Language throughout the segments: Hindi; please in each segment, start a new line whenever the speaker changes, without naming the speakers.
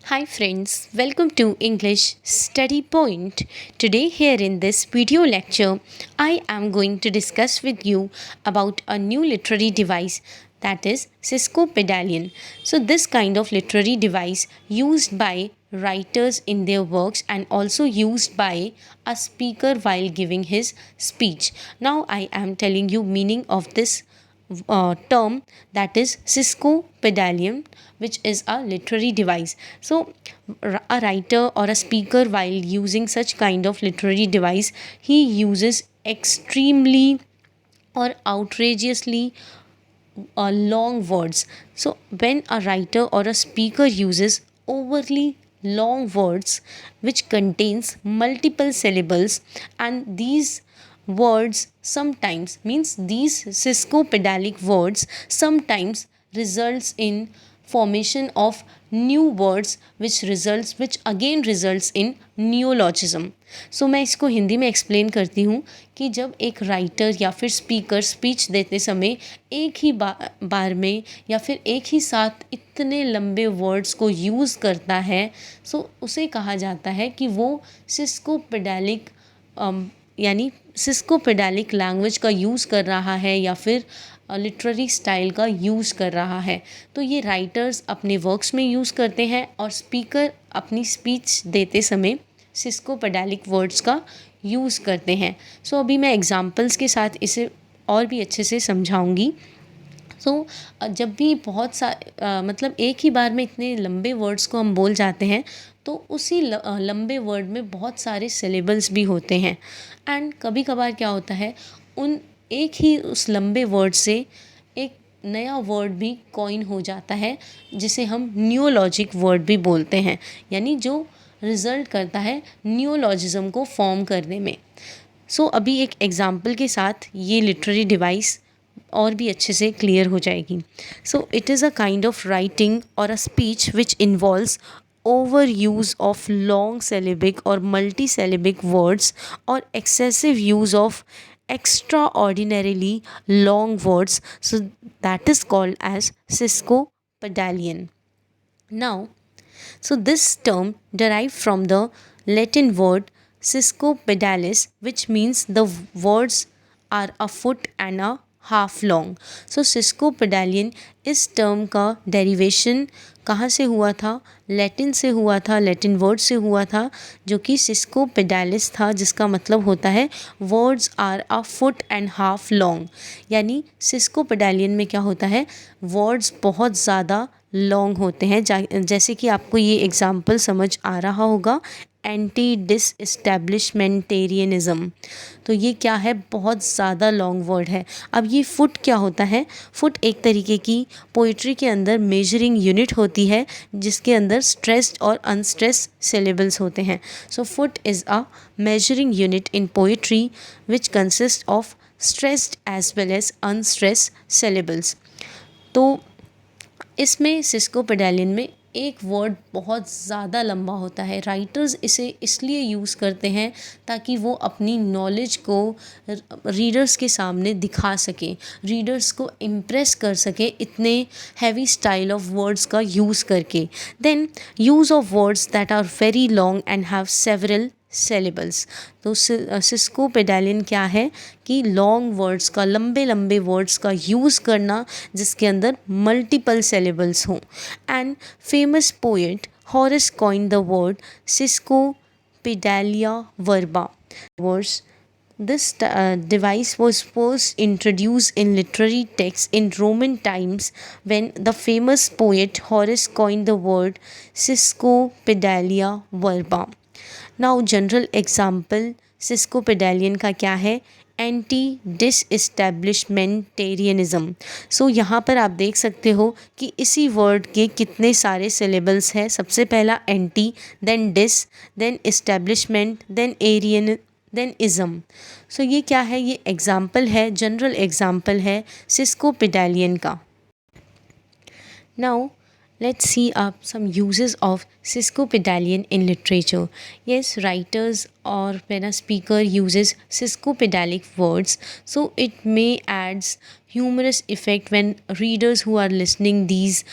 Hi friends, welcome to English Study Point. Today here in this video lecture, I am going to discuss with you about a new literary device that is Cisco Pedalian. So this kind of literary device used by writers in their works and also used by a speaker while giving his speech. Now I am telling you meaning of this term, that is Cisco Pedalium, which is a literary device. So, a writer or a speaker, while using such kind of literary device, he uses extremely or outrageously long words. So, when a writer or a speaker uses overly long words which contains multiple syllables, and these words sometimes means these sesquipedalic words sometimes results in formation of new words which again results in नियोलॉजिज्म. सो मैं इसको हिंदी में एक्सप्लेन करती हूँ कि जब एक राइटर या फिर स्पीकर स्पीच देते समय एक ही बार में या फिर एक ही साथ इतने लंबे वर्ड्स को यूज़ करता है, सो उसे कहा जाता है कि वो सिस्कोपेडालिक यानी सिस्कोपेडालिक लैंग्वेज का यूज़ कर रहा है या फिर लिटरेरी स्टाइल का यूज़ कर रहा है. तो ये राइटर्स अपने वर्क्स में यूज़ करते हैं और स्पीकर अपनी स्पीच देते समय सिस्कोपेडालिक वर्ड्स का यूज़ करते हैं. सो अभी मैं एग्जांपल्स के साथ इसे और भी अच्छे से समझाऊंगी. सो जब भी बहुत मतलब एक ही बार में इतने लंबे वर्ड्स को हम बोल जाते हैं तो उसी लंबे वर्ड में बहुत सारे सिलेबल्स भी होते हैं. एंड कभी कभार क्या होता है, उन एक ही उस लंबे वर्ड से एक नया वर्ड भी कॉइन हो जाता है जिसे हम न्यूलॉजिक वर्ड भी बोलते हैं, यानी जो रिज़ल्ट करता है न्यूलॉजिज्म को फॉर्म करने में. सो अभी एक एग्जांपल के साथ ये लिटरेरी डिवाइस और भी अच्छे से क्लियर हो जाएगी. So it is a kind of writing और a speech which involves overuse of long syllabic or multisyllabic words or excessive use of extraordinarily long words, so that is called as sesquipedalian. Now, so this term derived from the Latin word sesquipedalis, which means the words are a foot and a half long. So sesquipedalian इस टर्म का डेरिवेशन कहाँ से हुआ था? लैटिन से हुआ था, लैटिन वर्ड से हुआ था जो कि सिस्कोपेडालिस था, जिसका मतलब होता है words are a foot and half long. यानी सिस्कोपेडालियन में क्या होता है, वर्ड्स बहुत ज़्यादा लॉन्ग होते हैं. जैसे कि आपको ये एग्जाम्पल समझ आ रहा होगा, एंटी डिसएस्टैब्लिशमेंटेरियनिज़म. तो ये क्या है, बहुत ज़्यादा लॉन्ग वर्ड है. अब ये फुट क्या होता है? फुट एक तरीके की पोइट्री के अंदर मेजरिंग यूनिट होती है जिसके अंदर स्ट्रेस्ड और अनस्ट्रेस्ड सिलेबल्स होते हैं. So foot is a measuring unit in poetry which consist of stressed as well as unstressed syllables. तो इसमें सिस्कोपेडालियन में एक वर्ड बहुत ज़्यादा लंबा होता है. राइटर्स इसे इसलिए यूज़ करते हैं ताकि वो अपनी नॉलेज को रीडर्स के सामने दिखा सकें, रीडर्स को इम्प्रेस कर सकें इतने हैवी स्टाइल ऑफ वर्ड्स का यूज़ करके. Then use of words that are very long and have several syllables. तो सिस्कोपेडालियन क्या है कि लॉन्ग वर्ड्स का, लंबे लंबे वर्ड्स का यूज़ करना जिसके अंदर मल्टीपल सेलेबल्स हों. And famous poet Horace coined the word sesquipedalia verba. Words This device was first introduced in literary texts in Roman times when the famous poet Horace coined the word Sesquipedalia verba. Now, general example Sesquipedalian का क्या है? एंटी डिसएस्टैब्लिशमेंटेरियनिज़म. सो यहाँ पर आप देख सकते हो कि इसी वर्ड के कितने सारे सिलेबल्स हैं. सबसे पहला anti, then dis, then establishment, then arian, then ism. सो ये क्या है? ये एग्जाम्पल है, जनरल एग्जाम्पल है सिस्कोपेडालियन का. Now let's see some uses of sesquipedalian in literature. Yes, writers or when a speaker uses sesquipedalic words, so it may adds humorous effect when readers who are listening these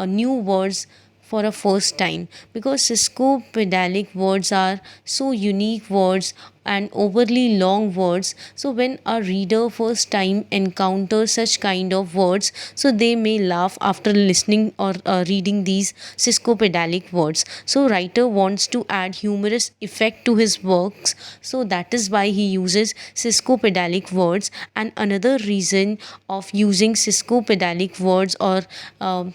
new words for a first time, because sesquipedalic words are so unique words and overly long words. So when a reader first time encounters such kind of words, so they may laugh after listening or reading these sesquipedalic words. So writer wants to add humorous effect to his works, so that is why he uses sesquipedalic words. And another reason of using sesquipedalic words or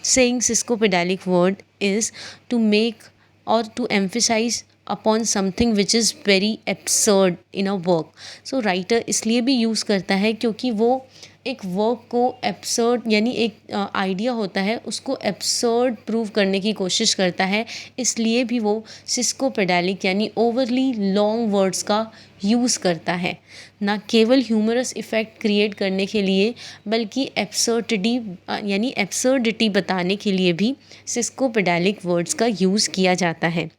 saying sesquipedalic word is to make or to emphasize upon something which is very absurd in a work. So writer इसलिए भी यूज़ करता है क्योंकि वो एक वर्क को एब्सर्ड यानी एक आइडिया होता है उसको एब्सर्ड प्रूव करने की कोशिश करता है, इसलिए भी वो सिस्कोपेडालिक यानी ओवरली लॉन्ग वर्ड्स का यूज़ करता है, ना केवल ह्यूमरस इफ़ेक्ट क्रिएट करने के लिए बल्कि एब्सर्डिटी यानी एब्सर्डिटी बताने के लिए भी सिस्कोपेडालिक वर्ड्स का यूज़ किया जाता है।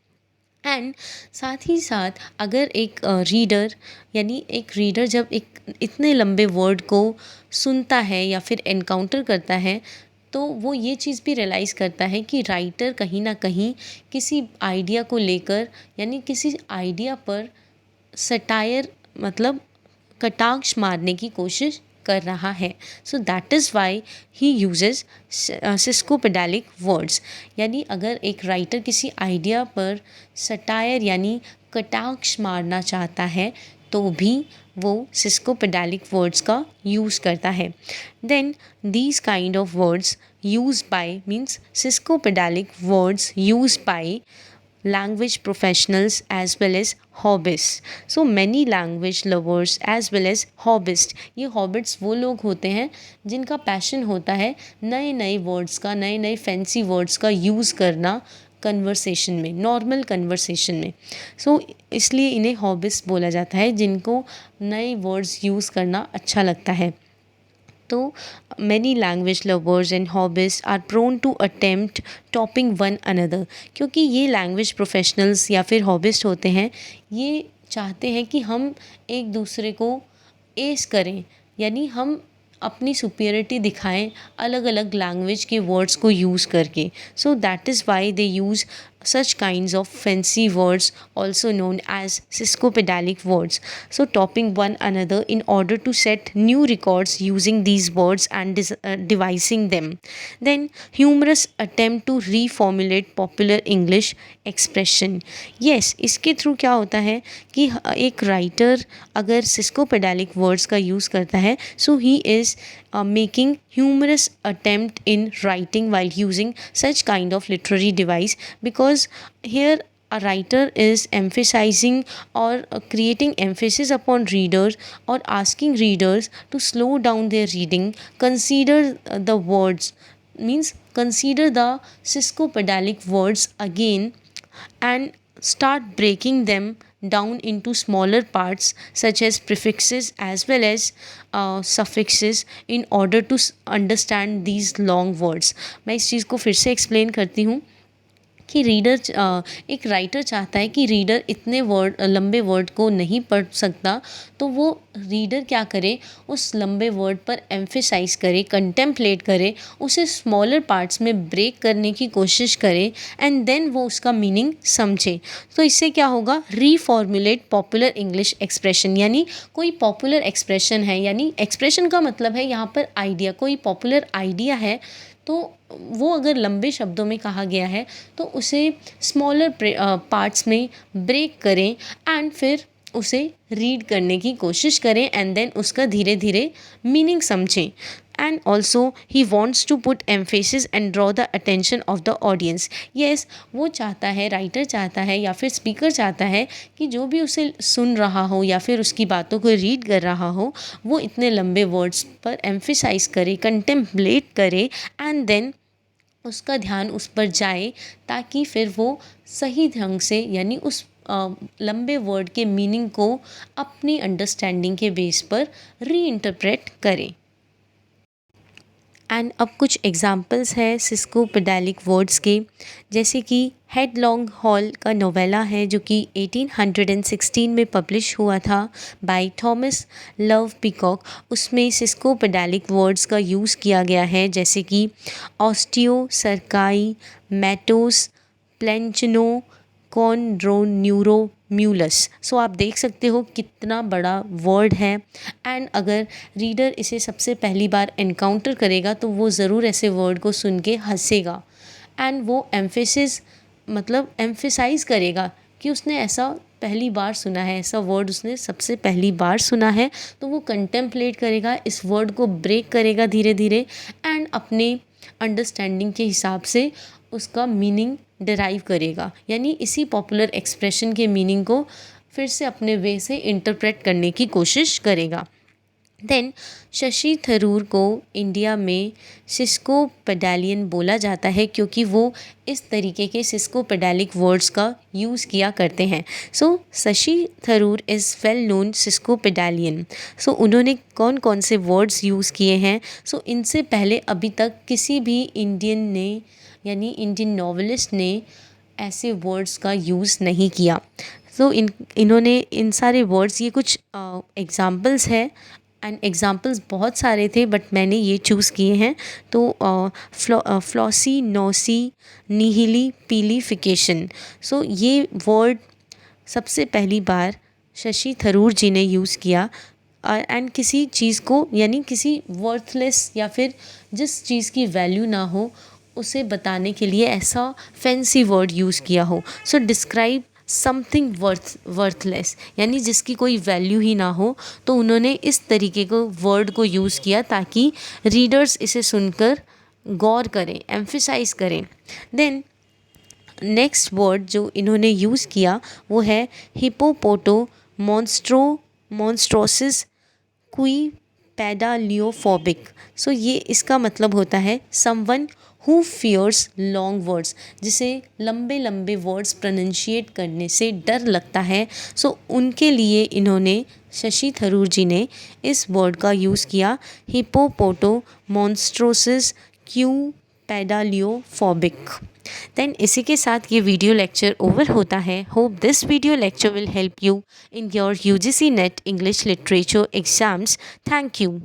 एंड साथ ही साथ अगर एक रीडर यानी एक रीडर जब एक इतने लंबे वर्ड को सुनता है या फिर एनकाउंटर करता है, तो वो ये चीज़ भी रियलाइज़ करता है कि राइटर कहीं ना कहीं किसी आइडिया को लेकर यानी किसी आइडिया पर सटायर मतलब कटाक्ष मारने की कोशिश कर रहा है। So that is why he uses sesquipedalic words. यानी अगर एक राइटर किसी आइडिया पर सटायर यानी कटाक्ष मारना चाहता है तो भी वो सिस्कोपेडालिक वर्ड्स का यूज़ करता है। Then these kind of words use by means sesquipedalic words use by language professionals as well as hobbyists. So many language lovers as well as hobbyists. ये hobbyists वो लोग होते हैं जिनका पैशन होता है नए नए वर्ड्स का, नए नए फैंसी वर्ड्स का यूज़ करना कन्वर्सेशन में, नॉर्मल कन्वर्सेशन में। सो इसलिए इन्हें हॉबिस्ट बोला जाता है जिनको नए वर्ड्स यूज़ करना अच्छा लगता है। तो many language lovers and hobbyist are prone to attempt topping one another, क्योंकि ये लैंग्वेज प्रोफेशनल्स या फिर हॉबिस्ट होते हैं, ये चाहते हैं कि हम एक दूसरे को एस करें, यानी हम अपनी सुपीरियरिटी दिखाएं अलग अलग लैंग्वेज के वर्ड्स को यूज़ करके। सो that is why they use such kinds of fancy words also known as sesquipedalic words, so topping one another in order to set new records using these words and devising them. Then humorous attempt to reformulate popular English expression. Yes, इसके थ्रू क्या होता है कि एक राइटर अगर सिस्कोपेडालिक वर्ड्स का यूज़ करता है, so he is making humorous attempt in writing while using such kind of literary device, because here a writer is emphasizing or creating emphasis upon readers or asking readers to slow down their reading, consider the words, means consider the sesquipedalic words again and start breaking them down into smaller parts such as prefixes as well as suffixes in order to understand these long words. मैं इस चीज़ को फिर से एक्सप्लेन करती हूँ कि रीडर एक राइटर चाहता है कि रीडर इतने वर्ड लंबे वर्ड को नहीं पढ़ सकता, तो वो रीडर क्या करे, उस लंबे वर्ड पर एम्फेसाइज करे, कंटेम्पलेट करे, उसे स्मॉलर पार्ट्स में ब्रेक करने की कोशिश करे एंड देन वो उसका मीनिंग समझे। तो इससे क्या होगा, रीफॉर्मुलेट पॉपुलर इंग्लिश एक्सप्रेशन, यानी कोई पॉपुलर एक्सप्रेशन है, यानी एक्सप्रेशन का मतलब है यहाँ पर आइडिया, कोई पॉपुलर आइडिया है तो वो अगर लंबे शब्दों में कहा गया है तो उसे स्मॉलर पार्ट्स में ब्रेक करें एंड फिर उसे रीड करने की कोशिश करें एंड देन उसका धीरे धीरे मीनिंग समझें। And also he wants to put emphasis and draw the attention of the audience. Yes, वो चाहता है, राइटर चाहता है या फिर स्पीकर चाहता है कि जो भी उसे सुन रहा हो या फिर उसकी बातों को रीड कर रहा हो वो इतने लंबे वर्ड्स पर एम्फेसाइज करे, कंटेम्पलेट करे एंड देन उसका ध्यान उस पर जाए ताकि फिर वो सही ढंग से यानी उस लंबे वर्ड के मीनिंग को अपनी अंडरस्टैंडिंग के बेस पर री इंटरप्रेट करें। एंड अब कुछ एग्जाम्पल्स है सिस्को पेडालिक वर्ड्स के, जैसे कि हेडलॉन्ग हॉल का नोवेला है जो कि 1816 में पब्लिश हुआ था बाय थॉमस लव पीकॉक। उसमें सिस्को पेडालिक वर्ड्स का यूज़ किया गया है, जैसे कि ऑस्टियो सरकाई, मैटोस, प्लेंचनो, कॉन्ड्रोन्यूरो म्यूलस। सो आप देख सकते हो कितना बड़ा वर्ड है, एंड अगर रीडर इसे सबसे पहली बार एनकाउंटर करेगा तो वो ज़रूर ऐसे वर्ड को सुन के हंसेगा, एंड वो एम्फेसिस मतलब एम्फेसाइज करेगा कि उसने ऐसा पहली बार सुना है, ऐसा वर्ड उसने सबसे पहली बार सुना है। तो वो कंटेम्पलेट करेगा, इस वर्ड को ब्रेक करेगा धीरे धीरे, एंड अपने अंडरस्टैंडिंग के हिसाब से उसका मीनिंग डिराइव करेगा, यानी इसी पॉपुलर एक्सप्रेशन के मीनिंग को फिर से अपने वे से इंटरप्रेट करने की कोशिश करेगा। देन शशि थरूर को इंडिया में सिस्को पेडालियन बोला जाता है क्योंकि वो इस तरीके के सिस्को पेडालिक वर्ड्स का यूज़ किया करते हैं। So Shashi Tharoor is well known sesquipedalian. सो उन्होंने कौन कौन से वर्ड्स यूज़ किए हैं? सो इनसे पहले अभी तक किसी भी इंडियन ने यानी इंडियन नॉवेलिस्ट ने ऐसे वर्ड्स का यूज़ नहीं किया। तो इन्होंने इन सारे वर्ड्स, ये कुछ एग्जाम्पल्स है, एंड एग्जाम्पल्स बहुत सारे थे बट मैंने ये चूज़ किए हैं। तो फ्लॉसी, नॉसी, निहिली, पीलीफिकेशन। सो ये वर्ड सबसे पहली बार शशि थरूर जी ने यूज़ किया, एंड किसी चीज़ को यानी किसी वर्थलेस या फिर जिस चीज़ की वैल्यू ना हो उसे बताने के लिए ऐसा फैंसी वर्ड यूज़ किया हो। सो डिस्क्राइब समथिंग वर्थलेस, यानी जिसकी कोई वैल्यू ही ना हो, तो उन्होंने इस तरीके को वर्ड को यूज़ किया ताकि रीडर्स इसे सुनकर गौर करें, एम्फिसाइज करें। देन नेक्स्ट वर्ड जो इन्होंने यूज़ किया वो है हिपोपोटो मॉन्स्ट्रोसिस क्वी पैडालियोफोबिक। सो ये इसका मतलब होता है someone who fears long words, जिसे लंबे लंबे वर्ड्स प्रोनंशिएट करने से डर लगता है। सो उनके लिए इन्होंने, शशि थरूर जी ने इस वर्ड का यूज़ किया, हिपोपोटो मॉन्स्ट्रोसिस क्यू पैडालियोफोबिक। देन इसी के साथ ये वीडियो लेक्चर ओवर होता है। Hope this video lecture will help you in your UGC net English literature exams. Thank you.